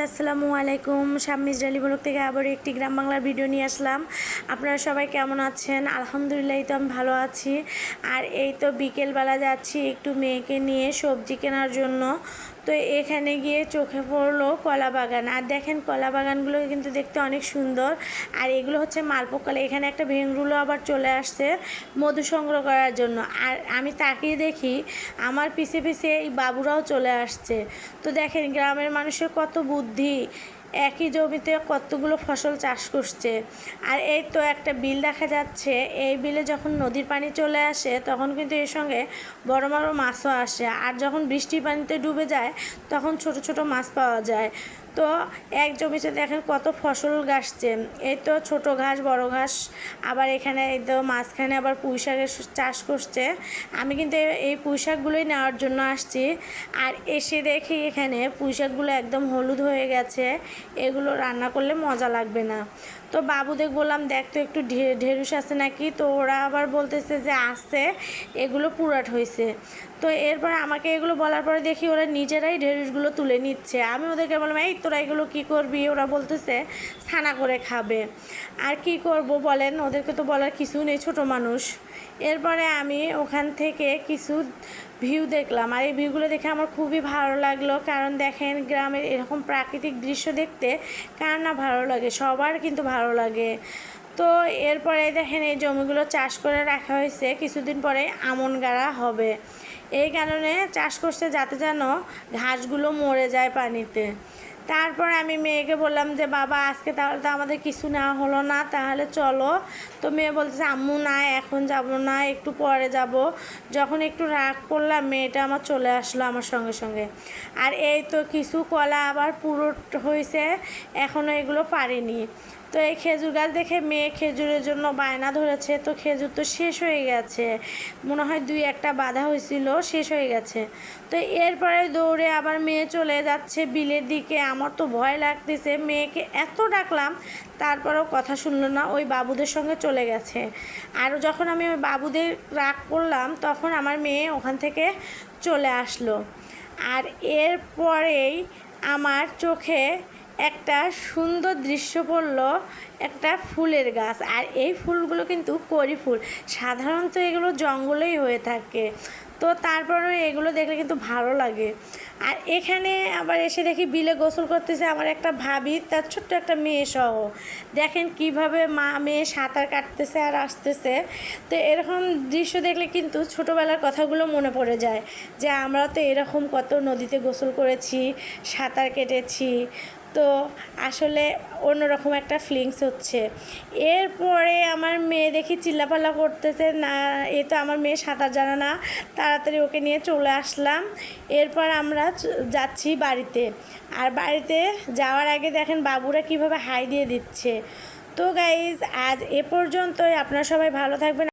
আসসালামু আলাইকুম। শাম্মিজ ডালি ব্লগ থেকে আবার একটি গ্রাম বাংলার ভিডিও নিয়ে আসলাম। আপনারা সবাই কেমন আছেন? আলহামদুলিল্লাহ, তো আমি ভালো আছি। আর এই তো বিকেলবেলা যাচ্ছি একটু মেয়েকে নিয়ে সবজি কেনার জন্য। তো এখানে গিয়ে চোখে পড়লো কলা বাগান। আর দেখেন কলা বাগানগুলো কিন্তু দেখতে অনেক সুন্দর। আর এগুলো হচ্ছে মালভোগ কলা। এখানে একটা ভেঙ্গুলো আবার চলে আসছে মধু সংগ্রহ করার জন্য। আর আমি তাকিয়ে দেখি আমার পিছে পিছে এই বাবুরাও চলে আসছে। তো দেখেন গ্রামের মানুষের কত বুদ্ধি, একই জমিতে কতগুলো ফসল চাষ করছে। আর এই তো একটা বিল দেখা যাচ্ছে, এই বিলে যখন নদীর পানি চলে আসে তখন কিন্তু এর সঙ্গে বড় বড় মাছও আসে। আর যখন বৃষ্টির পানিতে ডুবে যায় তখন ছোট ছোট মাছ পাওয়া যায়। তো এক জমিতে দেখেন কত ফসল গাছছে, এই তো ছোট ঘাস বড় ঘাস, আবার এখানে এই তো মাঝখানে আবার পুঁই শাকের চাষ করছে। আমি কিন্তু এই পুঁই শাকগুলোই নেওয়ার জন্য আসছি। আর এসে দেখি এখানে পুঁই শাকগুলো একদম হলুদ হয়ে গেছে, এগুলো রান্না করলে মজা লাগবে না। তো বাবুদের বললাম দেখ তো একটু ঢেঁড়স আছে নাকি, তো ওরা আবার বলতেছে যে আছে, এগুলো পুরাট হয়েছে। তো এরপরে আমাকে এগুলো বলার পরে দেখি ওরা নিজেরাই ঢেঁড়সগুলো তুলে নিচ্ছে। আমি ওদেরকে বললাম এই তোরা এগুলো কী করবি? ওরা বলতেছে ছানা করে খাবে। আর কি করব বলেন, ওদেরকে তো বলার কিছু নেই, ছোট মানুষ। এরপরে আমি ওখান থেকে কিছু ভিউ দেখলাম। আর এই ভিউগুলো দেখে আমার খুবই ভালো লাগলো, কারণ দেখেন গ্রামের এরকম প্রাকৃতিক দৃশ্য দেখতে কার না ভালো লাগে, সবার কিন্তু ভালো লাগে। তো এরপরে দেখেন এই জমিগুলো চাষ করে রাখা হয়েছে, কিছুদিন পরে আমন গাড়া হবে। এই কারণে চাষ করছে যাতে যেন ঘাসগুলো মরে যায় পানিতে। তারপর আমি মেয়েকে বললাম যে বাবা আজকে তাহলে তো আমাদের কিছু নেওয়া হলো না, তাহলে চলো। তো মেয়ে বলতেছে আম্মু না এখন যাব না, একটু পরে যাব। যখন একটু রাগ করলাম মেয়েটা আমার চলে আসলো আমার সঙ্গে সঙ্গে। আর এই তো কিছু কলা আবার পুরো হয়েছে, এখনও এগুলো পারিনি। তো এই খেজুর গাছ দেখে মেয়ে খেজুরের জন্য বায়না ধরেছে, তো খেজুর তো শেষ হয়ে গেছে, মনে হয় 2-1টা বাঁধা হয়েছিল, শেষ হয়ে গেছে। তো এরপরে দৌড়ে আবার মেয়ে চলে যাচ্ছে বিলের দিকে। আমার তো ভয় লাগতেছে, মেয়েকে এত ডাকলাম তারপরেও কথা শুনলো না, ওই বাবুদের সঙ্গে চলে গেছে। আর যখন আমি ওই বাবুদের রাগ করলাম তখন আমার মেয়ে ওখান থেকে চলে আসলো। আর এরপরেই আমার চোখে একটা সুন্দর দৃশ্য পড়ল, একটা ফুলের গাছ। আর এই ফুলগুলো কিন্তু কড়ি ফুল, সাধারণত এগুলো জঙ্গলেই হয়ে থাকে। তো তারপরেও এগুলো দেখলে কিন্তু ভালো লাগে। আর এখানে আবার এসে দেখি বিলে গোসল করতেছে আমার একটা ভাবি, তার ছোট্ট একটা মেয়ে সহ। দেখেন কিভাবে মা মেয়ে সাঁতার কাটতেছে আর আসতেছে। তো এরকম দৃশ্য দেখলে কিন্তু ছোটোবেলার কথাগুলো মনে পড়ে যায়, যে আমরা তো এরকম কত নদীতে গোসল করেছি, সাঁতার কেটেছি। তো আসলে অন্যরকম একটা ফিলিংস হচ্ছে। এরপরে আমার মেয়ে দেখি চিল্লাপাল্লা করতেছে, না এ তো আমার মেয়ে সাঁতার জানে না, তাড়াতাড়ি ওকে নিয়ে চলে আসলাম। এরপর আমরা যাচ্ছি বাড়িতে। আর বাড়িতে যাওয়ার আগে দেখেন বাবুরা কিভাবে হাই দিয়ে দিচ্ছে। তো গাইজ আজ এ পর্যন্তই, আপনারা সবাই ভালো থাকবেন।